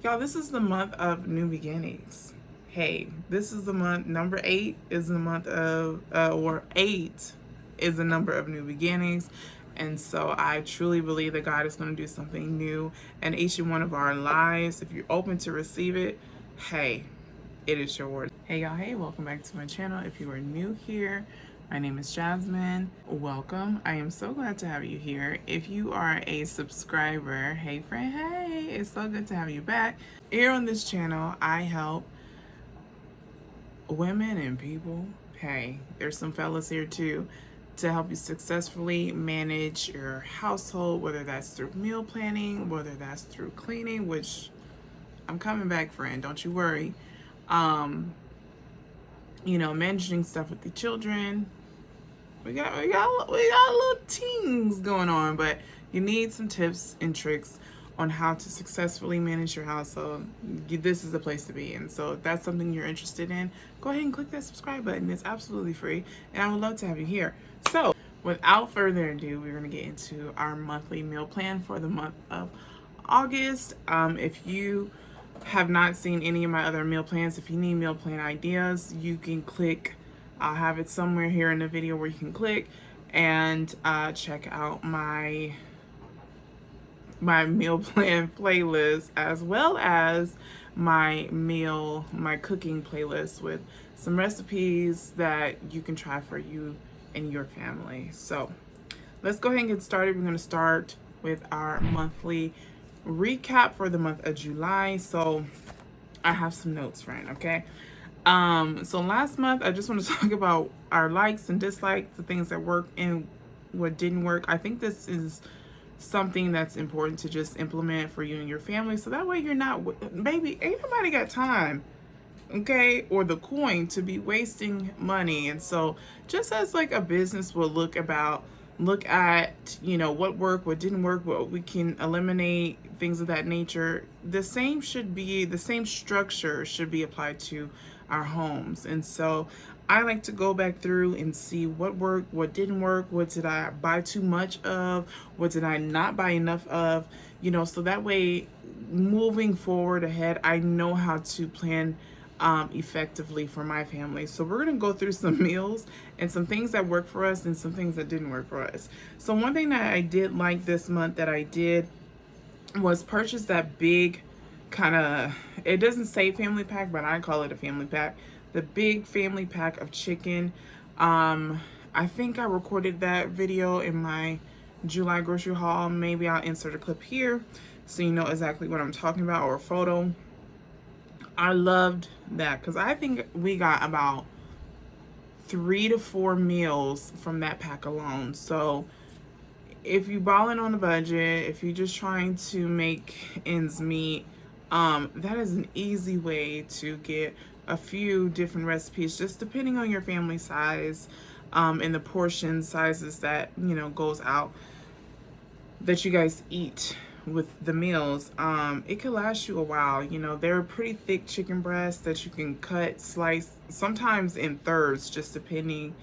Y'all, this is the month of new beginnings. Hey, this is the month, number 8 is the month of, or 8 is the number of new beginnings. And so I truly believe that God is going to do something new in each and one of our lives. If you're open to receive it, hey, it is yours. Hey y'all, hey, welcome back to my channel. If you are new here, my name is Jasmine. Welcome. I am so glad to have you here. If you are a subscriber, hey friend, hey, it's so good to have you back. Here on this channel, I help women and people, hey, there's some fellas here too, to help you successfully manage your household, whether that's through meal planning, whether that's through cleaning, which I'm coming back, friend, don't you worry. Managing stuff with the children. We got little things going on, but you need some tips and tricks on how to successfully manage your household. This is the place to be. And so if that's something you're interested in, go ahead and click that subscribe button. It's absolutely free, and I would love to have you here. So without further ado, we're going to get into our monthly meal plan for the month of August. If you have not seen any of my other meal plans, if you need meal plan ideas, you can click. I'll have it somewhere here in the video where you can click and check out my meal plan playlist, as well as my cooking playlist with some recipes that you can try for you and your family. So let's go ahead and get started. We're going to start with our monthly recap for the month of July. So I have some notes, friend, okay? So last month, I just want to talk about our likes and dislikes, the things that worked and what didn't work. I think this is something that's important to just implement for you and your family, so that way you're not, baby, ain't nobody got time, okay, or the coin to be wasting money. And so just as like a business will look at what worked, what didn't work, what we can eliminate, things of that nature, the same structure should be applied to our homes. And so I like to go back through and see what worked, what didn't work, what did I buy too much of, what did I not buy enough of, so that way moving forward ahead, I know how to plan effectively for my family. So we're going to go through some meals and some things that worked for us and some things that didn't work for us. So one thing that I did like this month that I did was purchase that big kind of, it doesn't say family pack, but I call it a family pack. The big family pack of chicken. I think I recorded that video in my July grocery haul. Maybe I'll insert a clip here so you know exactly what I'm talking about, or a photo. I loved that because I think we got about 3 to 4 meals from that pack alone. So if you balling on a budget, if you're just trying to make ends meet, that is an easy way to get a few different recipes, just depending on your family size, and the portion sizes that goes out that you guys eat with the meals. It could last you a while. They're pretty thick chicken breasts that you can cut, slice, sometimes in thirds, just depending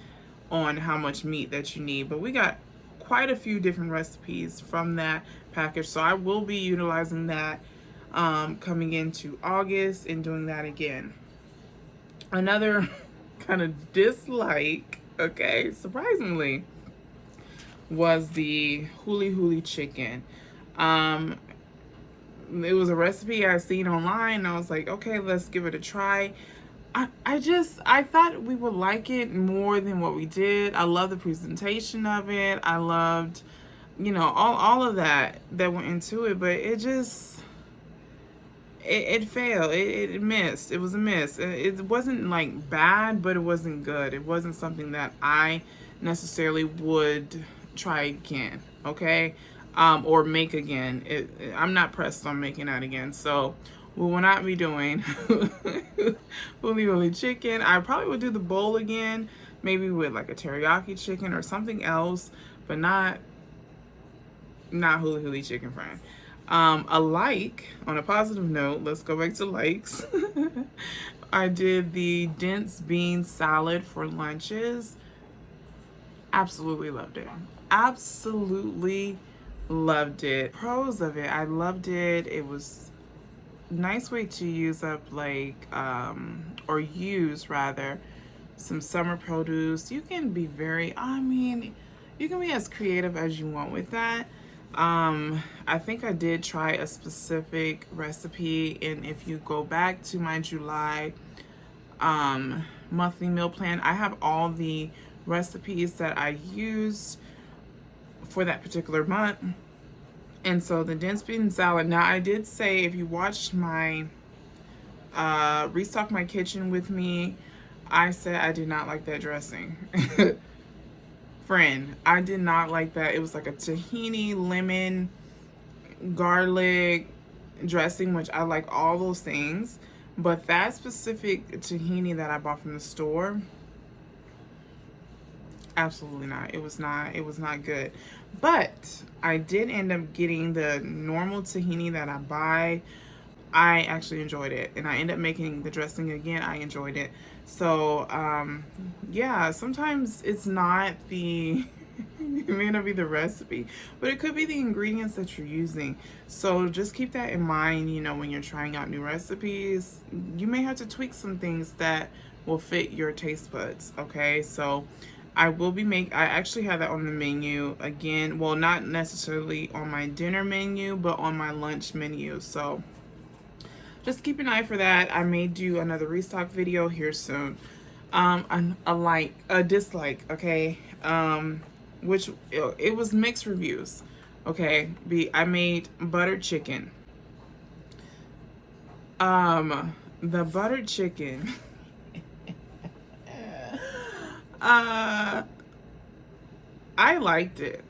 on how much meat that you need. But we got quite a few different recipes from that package, so I will be utilizing that coming into August and doing that again. Another kind of dislike, okay, surprisingly, was the huli huli chicken. It was a recipe I seen online, and I was like, okay, let's give it a try. I thought we would like it more than what we did. I love the presentation of it. I loved, all of that went into it, but it failed. It missed. It was a miss. It wasn't like bad, but it wasn't good. It wasn't something that I necessarily would try again, okay? Or make again. I'm not pressed on making that again. So we will not be doing huli huli chicken. I probably would do the bowl again, maybe with like a teriyaki chicken or something else, but not huli huli chicken, friend. On a positive note, let's go back to likes. I did the dense bean salad for lunches. Absolutely loved it. Absolutely loved it. Pros of it, I loved it. It was nice way to use up like or use rather some summer produce. You can be very, I mean, you can be as creative as you want with that. I think I did try a specific recipe, and if you go back to my July monthly meal plan, I have all the recipes that I used for that particular month. And so the dense bean salad. Now I did say, if you watched my Restock My Kitchen with me, I said I did not like that dressing. Friend, I did not like that. It was like a tahini, lemon, garlic dressing, which I like all those things. But that specific tahini that I bought from the store, absolutely not. It was not good. But I did end up getting the normal tahini that I buy. I actually enjoyed it, and I ended up making the dressing again. I enjoyed it. So yeah, sometimes it's not the it may not be the recipe, but it could be the ingredients that you're using. So just keep that in mind, you know, when you're trying out new recipes. You may have to tweak some things that will fit your taste buds, okay? So I actually have that on the menu again. Well, not necessarily on my dinner menu, but on my lunch menu. So just keep an eye for that. I may do another restock video here soon. A dislike, okay? Which it was mixed reviews, okay? I made buttered chicken. The buttered chicken. I liked it.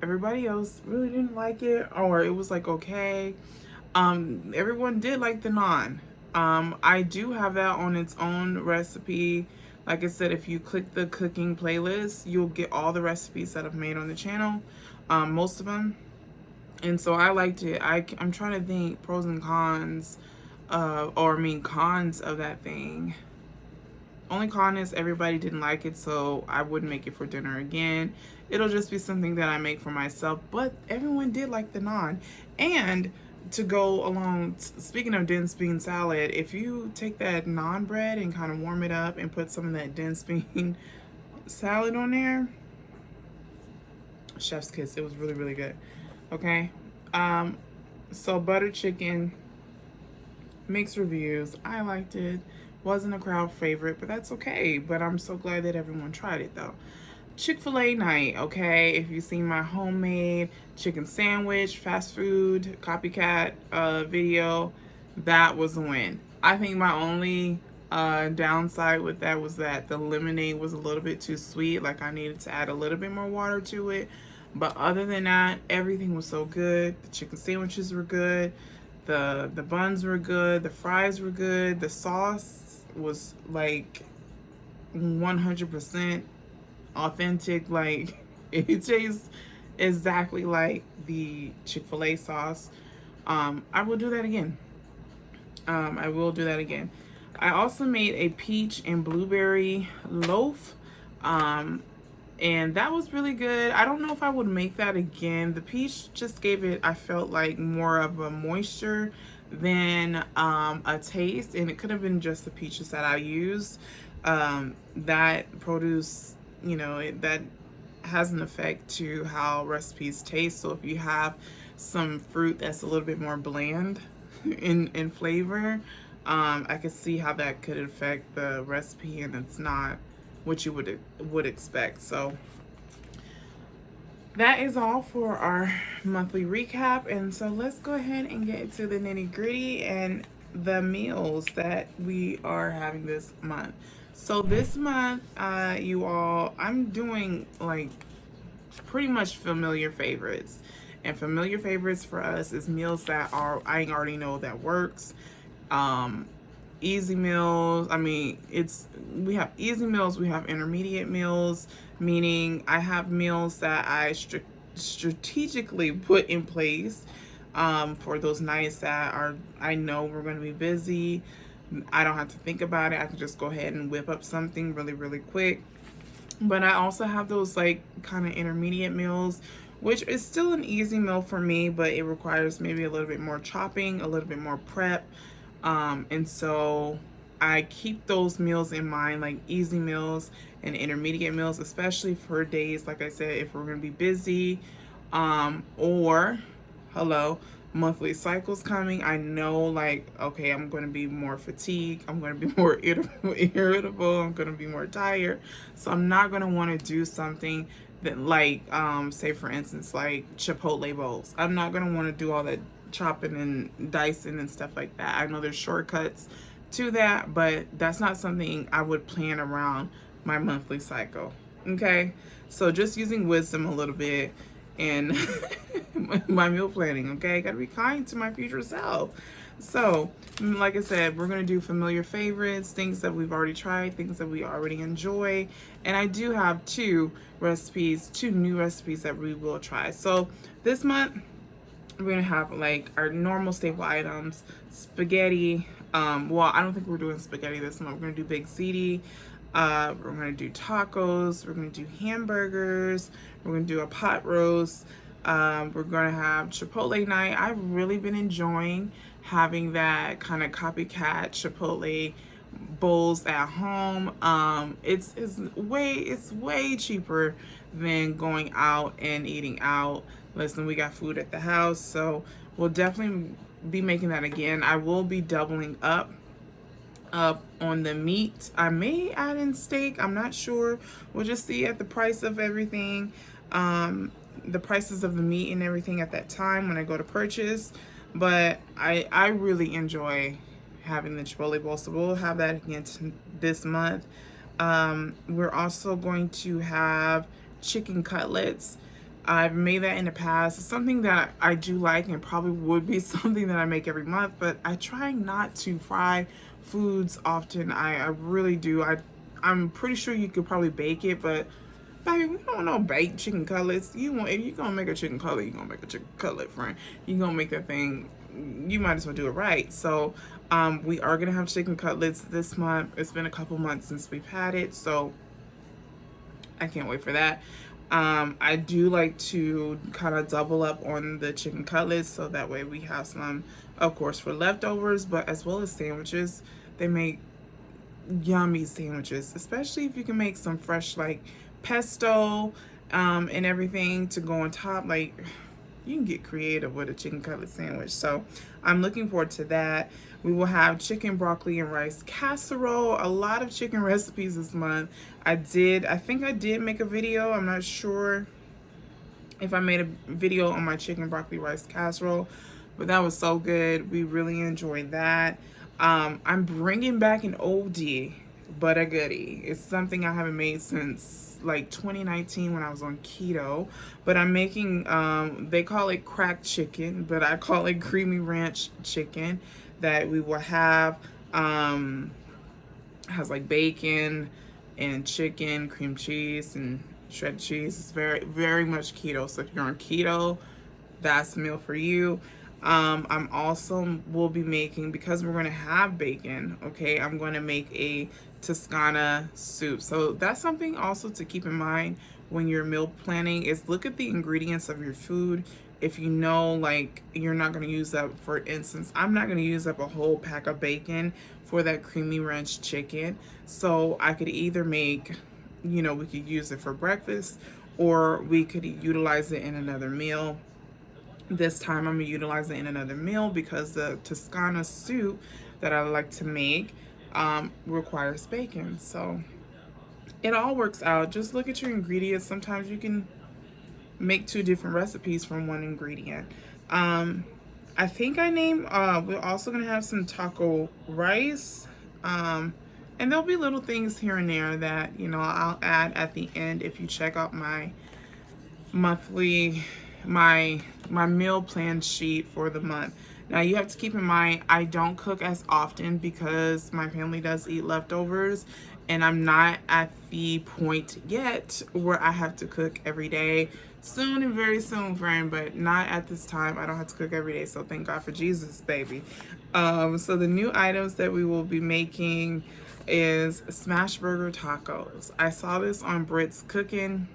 Everybody else really didn't like it, or it was like okay. Everyone did like the naan. I do have that on its own recipe. Like I said, if you click the cooking playlist, you'll get all the recipes that I've made on the channel, most of them. And so I liked it. I'm trying to think pros and cons, cons of that thing. Only con is everybody didn't like it, so I wouldn't make it for dinner again. It'll just be something that I make for myself, but everyone did like the naan. And to go along, speaking of dense bean salad, if you take that naan bread and kind of warm it up and put some of that dense bean salad on there, chef's kiss. It was really, really good. Okay. So butter chicken, mixed reviews. I liked it. Wasn't a crowd favorite, but that's okay. But I'm so glad that everyone tried it though. Chick-fil-A night, okay? If you've seen my homemade chicken sandwich, fast food, copycat video, that was a win. I think my only downside with that was that the lemonade was a little bit too sweet. Like I needed to add a little bit more water to it. But other than that, everything was so good. The chicken sandwiches were good. The buns were good. The fries were good. The sauce was like 100% authentic. Like it tastes exactly like the Chick-fil-A sauce. I will do that again. I will do that again. I also made a peach and blueberry loaf. And that was really good. I don't know if I would make that again. The peach just gave it, I felt like, more of a moisture than a taste. And it could have been just the peaches that I used. That produce, you know, that has an effect to how recipes taste. So if you have some fruit that's a little bit more bland in flavor, I could see how that could affect the recipe, and it's not what you would expect. So that is all for our monthly recap, and so let's go ahead and get to the nitty-gritty and the meals that we are having this month. So this month, you all, I'm doing like pretty much familiar favorites, and familiar favorites for us is meals that are I already know that works. Easy meals. I mean, we have easy meals, we have intermediate meals, meaning I have meals that I strategically put in place for those nights that I know we're going to be busy. I don't have to think about it. I can just go ahead and whip up something really, really quick. But I also have those like kind of intermediate meals which is still an easy meal for me, but it requires maybe a little bit more chopping, a little bit more prep. And so I keep those meals in mind, like easy meals and intermediate meals, especially for days, like I said, if we're going to be busy, or hello, monthly cycles coming. I know, like, okay, I'm going to be more fatigued, I'm going to be more irritable, I'm going to be more tired. So I'm not going to want to do something that, like, say for instance, like Chipotle bowls. I'm not going to want to do all that chopping and dicing and stuff like that. I know there's shortcuts to that, but that's not something I would plan around my monthly cycle. Okay, so just using wisdom a little bit and my meal planning. Okay, gotta be kind to my future self. So, like I said, we're gonna do familiar favorites, things that we've already tried, things that we already enjoy, and I do have two new recipes that we will try. So this month we're gonna have like our normal staple items, spaghetti. Well, I don't think we're doing spaghetti this month. We're gonna do Big Ziti. We're gonna do tacos. We're gonna do hamburgers. We're gonna do a pot roast. We're gonna have Chipotle night. I've really been enjoying having that kind of copycat Chipotle bowls at home. It's way cheaper than going out and eating out. Listen, we got food at the house, so we'll definitely be making that again. I will be doubling up on the meat. I may add in steak. I'm not sure. We'll just see at the price of everything, the prices of the meat and everything at that time when I go to purchase. But I really enjoy having the Chipotle bowl, so we'll have that again this month. We're also going to have chicken cutlets. I've made that in the past. It's something that I do like and probably would be something that I make every month, but I try not to fry foods often. I really do. I'm pretty sure you could probably bake it, but baby, we don't know bake chicken cutlets. If you're gonna make a chicken cutlet, you're gonna make a chicken cutlet, friend. You're gonna make that thing, you might as well do it right. So we are gonna have chicken cutlets this month. It's been a couple months since we've had it, so I can't wait for that. I do like to kind of double up on the chicken cutlets, so that way we have some, of course, for leftovers, but as well as sandwiches. They make yummy sandwiches, especially if you can make some fresh, like, pesto and everything to go on top. Like, you can get creative with a chicken cutlet sandwich. So I'm looking forward to that. We will have chicken, broccoli, and rice casserole. A lot of chicken recipes this month. I think I did make a video. I'm not sure if I made a video on my chicken, broccoli, rice casserole, but that was so good. We really enjoyed that. I'm bringing back an oldie but a goodie. It's something I haven't made since like 2019 when I was on keto, but I'm making, they call it cracked chicken, but I call it creamy ranch chicken, that we will have, has like bacon and chicken, cream cheese, and shredded cheese. It's very much keto, so if you're on keto, that's a meal for you. I'm also will be making, because we're going to have bacon, okay, I'm going to make a Toscana soup. So that's something also to keep in mind when you're meal planning, is look at the ingredients of your food. If you know, like, you're not going to use up, for instance, I'm not going to use up a whole pack of bacon for that creamy ranch chicken. So I could either make, we could use it for breakfast, or we could utilize it in another meal. This time I'm gonna utilize it in another meal because the Toscana soup that I like to make requires bacon. So it all works out. Just look at your ingredients. Sometimes you can make two different recipes from one ingredient. I think we're also gonna have some taco rice. And there'll be little things here and there that, I'll add at the end if you check out my monthly my meal plan sheet for the month. Now you have to keep in mind, I don't cook as often because my family does eat leftovers, and I'm not at the point yet where I have to cook every day. Soon and very soon, friend, but not at this time. I don't have to cook every day, so thank God for Jesus, baby. So the new items that we will be making is smash burger tacos. I saw this on Brit's Cooking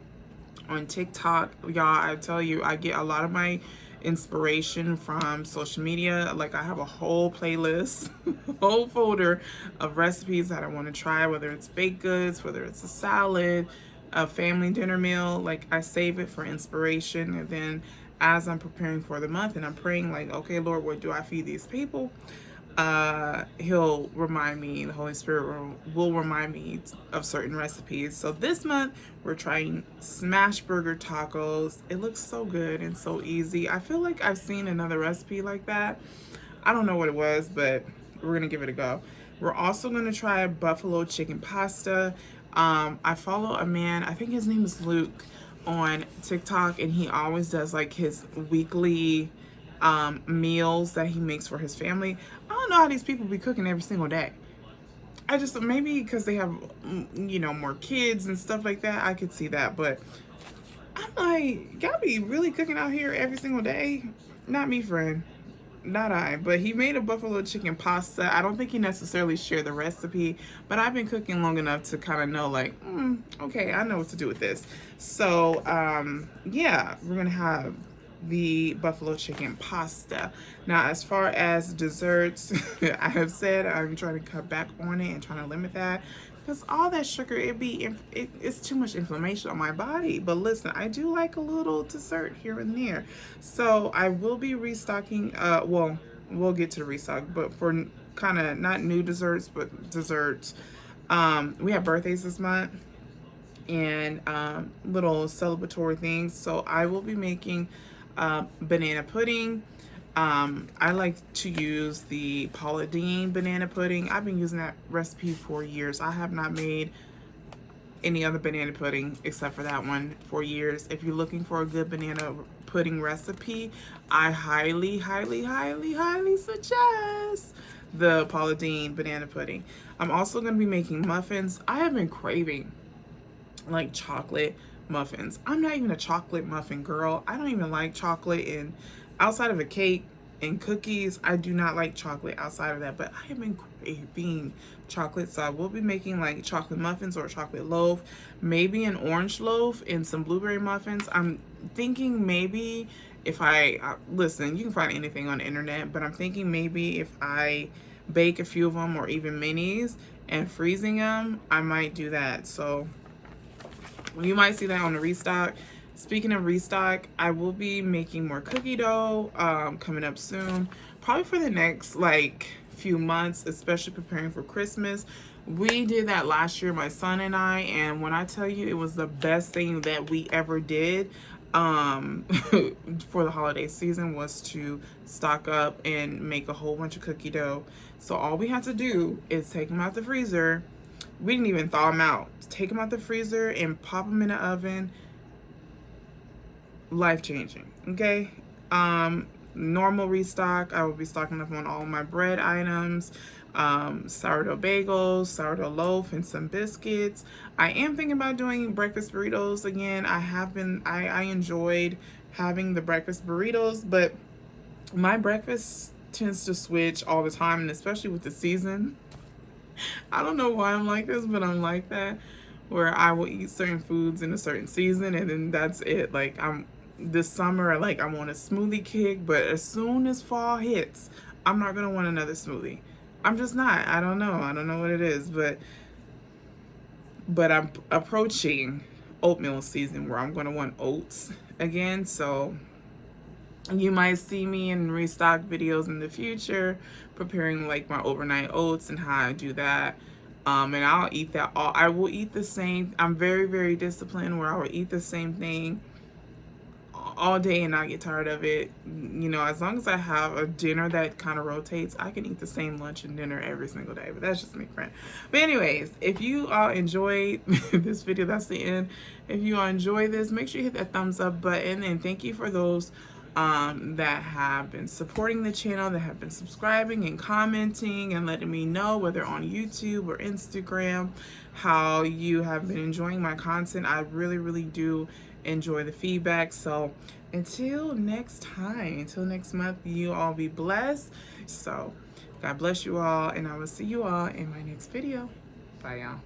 on TikTok. Y'all, I tell you, I get a lot of my inspiration from social media. Like, I have a whole playlist, whole folder of recipes that I want to try, whether it's baked goods, whether it's a salad, a family dinner meal. Like, I save it for inspiration, and then as I'm preparing for the month and I'm praying, like, okay, Lord, what do I feed these people? He'll remind me, the Holy Spirit will remind me of certain recipes. So this month we're trying smash burger tacos. It looks so good and so easy. I feel like I've seen another recipe like that. I don't know what it was, but we're gonna give it a go. We're also gonna try buffalo chicken pasta. I follow a man, I think his name is Luke, on TikTok, and he always does like his weekly meals that he makes for his family. I don't know how these people be cooking every single day. I just, maybe because they have, you know, more kids and stuff like that, I could see that. But I'm like, y'all be really cooking out here every single day? Not me, friend. Not I. But he made a buffalo chicken pasta. I don't think he necessarily shared the recipe, but I've been cooking long enough to kind of know, like, okay, I know what to do with this. So, yeah, we're going to have the buffalo chicken pasta. Now, as far as desserts, I have said I'm trying to cut back on it and trying to limit that, because all that sugar, it's too much inflammation on my body. But listen, I do like a little dessert here and there, so I will be restocking. Well, we'll get to the restock, but for kind of not new desserts, but desserts. We have birthdays this month and little celebratory things, so I will be making banana pudding. I like to use the Paula Deen banana pudding. I've been using that recipe for years. I have not made any other banana pudding except for that one for years. If you're looking for a good banana pudding recipe, I highly, highly, highly, highly suggest the Paula Deen banana pudding. I'm also going to be making muffins. I have been craving like chocolate muffins. I'm not even a chocolate muffin girl. I don't even like chocolate, and outside of a cake and cookies, I do not like chocolate outside of that, but I have been craving chocolate, so I will be making like chocolate muffins or a chocolate loaf, maybe an orange loaf and some blueberry muffins. I'm thinking maybe if I listen, you can find anything on the internet, but I'm thinking maybe if I bake a few of them or even minis and freezing them, I might do that. So you might see that on the restock. Speaking of restock, I will be making more cookie dough coming up soon, probably for the next like few months, especially preparing for Christmas. We did that last year, my son and I, and when I tell you, it was the best thing that we ever did for the holiday season, was to stock up and make a whole bunch of cookie dough. So all we have to do is take them out the freezer. We didn't even thaw them out. Take them out the freezer and pop them in the oven. Life-changing, okay? Normal restock, I will be stocking up on all my bread items, sourdough bagels, sourdough loaf, and some biscuits. I am thinking about doing breakfast burritos again. I enjoyed having the breakfast burritos, but my breakfast tends to switch all the time, and especially with the season. I don't know why I'm like this, but I'm like that, where I will eat certain foods in a certain season, and then that's it. Like, this summer, like, I want a smoothie kick, but as soon as fall hits, I'm not gonna want another smoothie. I'm just not. I don't know what it is, but I'm approaching oatmeal season where I'm gonna want oats again. So you might see me in restock videos in the future preparing like my overnight oats and how I do that. And I'll eat that all. I will eat the same. I'm very, very disciplined where I will eat the same thing all day and not get tired of it. You know, as long as I have a dinner that kind of rotates, I can eat the same lunch and dinner every single day. But that's just me, friend. But anyways, if you all enjoyed this video, that's the end. If you all enjoy this, make sure you hit that thumbs up button, and thank you for those that have been supporting the channel, that have been subscribing and commenting and letting me know, whether on YouTube or Instagram, how you have been enjoying my content. I really, really do enjoy the feedback. So until next time, until next month, you all be blessed. So God bless you all, and I will see you all in my next video. Bye, y'all.